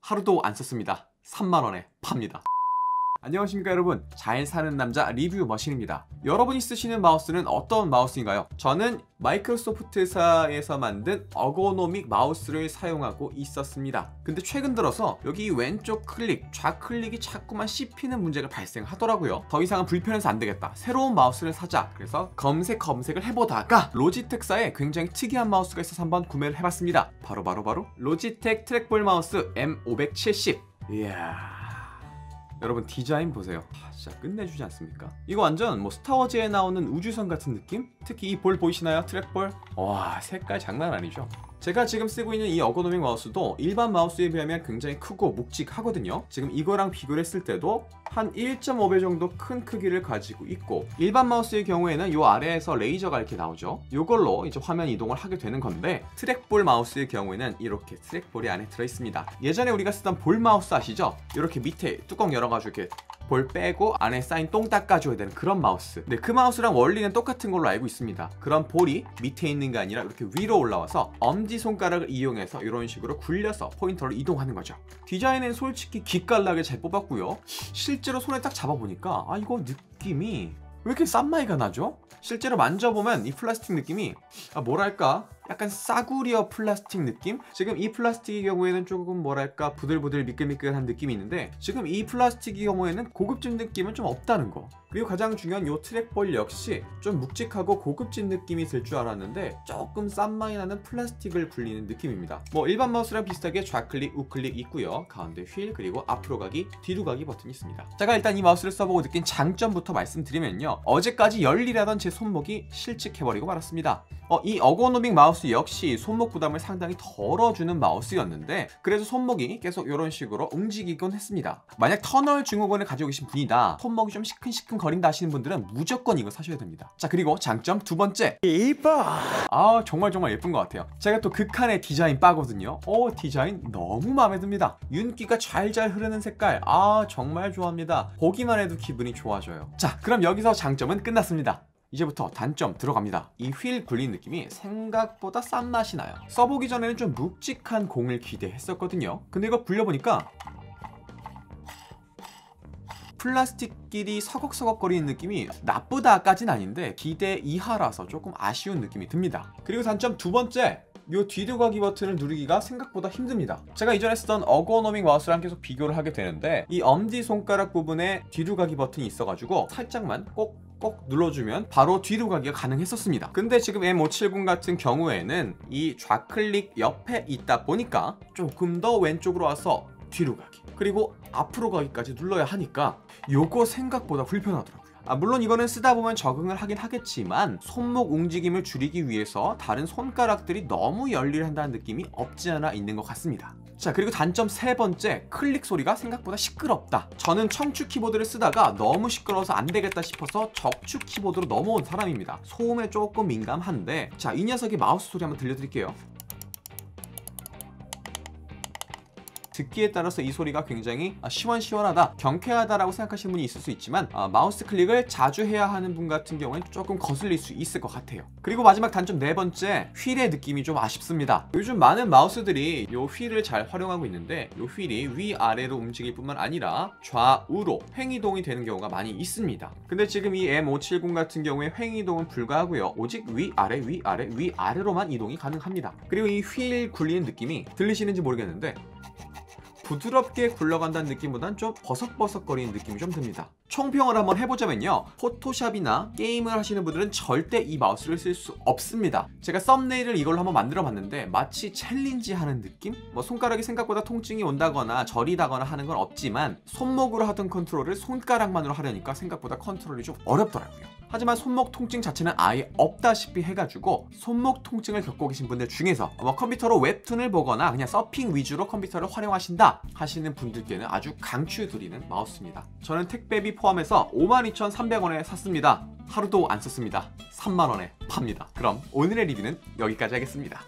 하루도 안 썼습니다. 3만원에 팝니다. 안녕하십니까 여러분, 잘 사는 남자 리뷰 머신입니다. 여러분이 쓰시는 마우스는 어떤 마우스인가요? 저는 마이크로소프트사에서 만든 어고노믹 마우스를 사용하고 있었습니다. 근데 최근 들어서 여기 왼쪽 클릭, 좌클릭이 자꾸만 씹히는 문제가 발생하더라고요. 더 이상은 불편해서 안 되겠다, 새로운 마우스를 사자. 그래서 검색을 해보다가 로지텍사에 굉장히 특이한 마우스가 있어서 한번 구매를 해봤습니다. 바로 로지텍 트랙볼 마우스 M570. 이야, 여러분 디자인 보세요. 진짜 끝내주지 않습니까? 이거 완전 뭐 스타워즈에 나오는 우주선 같은 느낌? 특히 이 볼 보이시나요? 트랙볼? 와, 색깔 장난 아니죠? 제가 지금 쓰고 있는 이 어고노믹 마우스도 일반 마우스에 비하면 굉장히 크고 묵직하거든요. 지금 이거랑 비교를 했을 때도 한 1.5배 정도 큰 크기를 가지고 있고, 일반 마우스의 경우에는 이 아래에서 레이저가 이렇게 나오죠. 이걸로 이제 화면 이동을 하게 되는 건데, 트랙볼 마우스의 경우에는 이렇게 트랙볼이 안에 들어있습니다. 예전에 우리가 쓰던 볼 마우스 아시죠? 이렇게 밑에 뚜껑 열어가지고 이렇게 볼 빼고 안에 쌓인 똥 닦아줘야 되는 그런 마우스. 네, 그 마우스랑 원리는 똑같은 걸로 알고 있습니다. 그런 볼이 밑에 있는 게 아니라 이렇게 위로 올라와서 엄지손가락을 이용해서 이런 식으로 굴려서 포인터를 이동하는 거죠. 디자인은 솔직히 기깔나게 잘 뽑았고요. 실제로 손에 딱 잡아보니까 이거 느낌이 왜 이렇게 싼마이가 나죠? 실제로 만져보면 이 플라스틱 느낌이 뭐랄까, 약간 싸구려 플라스틱 느낌? 지금 이 플라스틱의 경우에는 조금 뭐랄까 부들부들 미끌미끌한 느낌이 있는데, 지금 이 플라스틱의 경우에는 고급진 느낌은 좀 없다는 거. 그리고 가장 중요한 이 트랙볼 역시 좀 묵직하고 고급진 느낌이 들 줄 알았는데 조금 싼마이 나는 플라스틱을 굴리는 느낌입니다. 뭐 일반 마우스랑 비슷하게 좌클릭, 우클릭 있고요. 가운데 휠, 그리고 앞으로 가기, 뒤로 가기 버튼이 있습니다. 제가 일단 이 마우스를 써보고 느낀 장점부터 말씀드리면요, 어제까지 열일하던 제 손목이 실직해버리고 말았습니다. 이 어고노믹 마우스 역시 손목 부담을 상당히 덜어주는 마우스였는데, 그래서 손목이 계속 이런 식으로 움직이곤 했습니다. 만약 터널 증후군을 가지고 계신 분이다, 손목이 좀 시큰시큰 거린다 하시는 분들은 무조건 이거 사셔야 됩니다. 자, 그리고 장점 두 번째, 이뻐! 정말 예쁜 것 같아요. 제가 또 극한의 디자인 빠거든요. 디자인 너무 마음에 듭니다. 윤기가 잘 흐르는 색깔, 정말 좋아합니다. 보기만 해도 기분이 좋아져요. 자, 그럼 여기서 장점은 끝났습니다. 이제부터 단점 들어갑니다. 이 휠 굴린 느낌이 생각보다 싼 맛이 나요. 써보기 전에는 좀 묵직한 공을 기대했었거든요. 근데 이거 굴려보니까 플라스틱끼리 서걱서걱거리는 느낌이 나쁘다까진 아닌데 기대 이하라서 조금 아쉬운 느낌이 듭니다. 그리고 단점 두 번째, 요 뒤로 가기 버튼을 누르기가 생각보다 힘듭니다. 제가 이전에 쓰던 어고노믹 마우스랑 계속 비교를 하게 되는데, 이 엄지손가락 부분에 뒤로 가기 버튼이 있어가지고 살짝만 꼭 눌러주면 바로 뒤로 가기가 가능했었습니다. 근데 지금 M570 같은 경우에는 이 좌클릭 옆에 있다 보니까 조금 더 왼쪽으로 와서 뒤로 가기, 그리고 앞으로 가기까지 눌러야 하니까 요거 생각보다 불편하더라고요. 물론 이거는 쓰다 보면 적응을 하긴 하겠지만, 손목 움직임을 줄이기 위해서 다른 손가락들이 너무 열일한다는 느낌이 없지 않아 있는 것 같습니다. 자, 그리고 단점 세 번째, 클릭 소리가 생각보다 시끄럽다. 저는 청축 키보드를 쓰다가 너무 시끄러워서 안 되겠다 싶어서 적축 키보드로 넘어온 사람입니다. 소음에 조금 민감한데, 자, 이 녀석의 마우스 소리 한번 들려드릴게요. 듣기에 따라서 이 소리가 굉장히 시원시원하다, 경쾌하다라고 생각하시는 분이 있을 수 있지만, 마우스 클릭을 자주 해야 하는 분 같은 경우에는 조금 거슬릴 수 있을 것 같아요. 그리고 마지막 단점 네 번째, 휠의 느낌이 좀 아쉽습니다. 요즘 많은 마우스들이 요 휠을 잘 활용하고 있는데, 요 휠이 위아래로 움직일 뿐만 아니라 좌우로 횡이동이 되는 경우가 많이 있습니다. 근데 지금 이 M570 같은 경우에 횡이동은 불가하고요, 오직 위아래로만 이동이 가능합니다. 그리고 이 휠 굴리는 느낌이 들리시는지 모르겠는데 부드럽게 굴러간다는 느낌보단 좀 버석버석거리는 느낌이 좀 듭니다. 총평을 한번 해보자면요, 포토샵이나 게임을 하시는 분들은 절대 이 마우스를 쓸 수 없습니다. 제가 썸네일을 이걸로 한번 만들어 봤는데 마치 챌린지 하는 느낌? 손가락이 생각보다 통증이 온다거나 저리다거나 하는 건 없지만, 손목으로 하던 컨트롤을 손가락만으로 하려니까 생각보다 컨트롤이 좀 어렵더라고요. 하지만 손목 통증 자체는 아예 없다시피 해가지고, 손목 통증을 겪고 계신 분들 중에서 컴퓨터로 웹툰을 보거나 그냥 서핑 위주로 컴퓨터를 활용하신다 하시는 분들께는 아주 강추드리는 마우스입니다. 저는 택배비 포함해서 52,300원에 샀습니다. 하루도 안 썼습니다. 3만원에 팝니다. 그럼 오늘의 리뷰는 여기까지 하겠습니다.